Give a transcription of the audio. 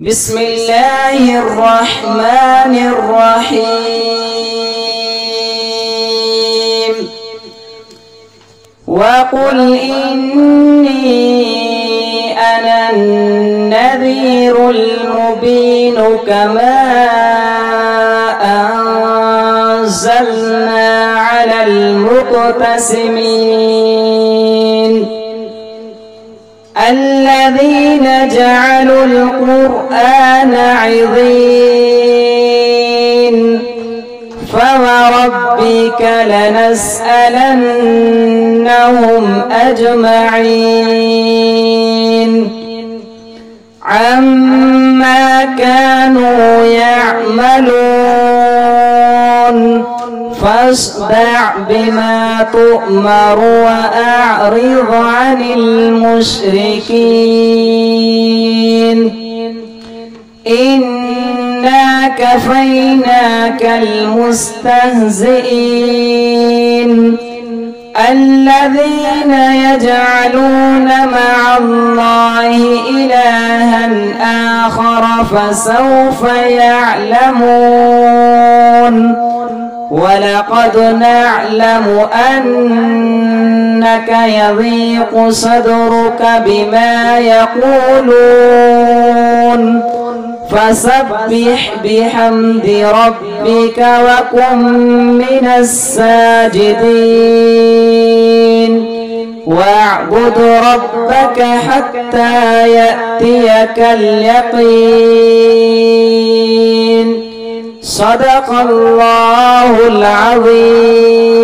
بسم الله الرحمن الرحيم. وقل إني أنا النذير المبين كما أنزلنا على المقتسمين الذين جعلوا القرآن عضين فوربك لنسألنهم أجمعين عما كانوا يعملون فاصدع بما تؤمر وأعرض عن المشركين إنا كفيناك المستهزئين الذين يجعلون مع الله إلها آخر فسوف يعلمون ولقد نعلم أنك يضيق صدرك بما يقولون فسبح بحمد ربك وكن من الساجدين واعبد ربك حتى يأتيك اليقين. صدق الله العظيم.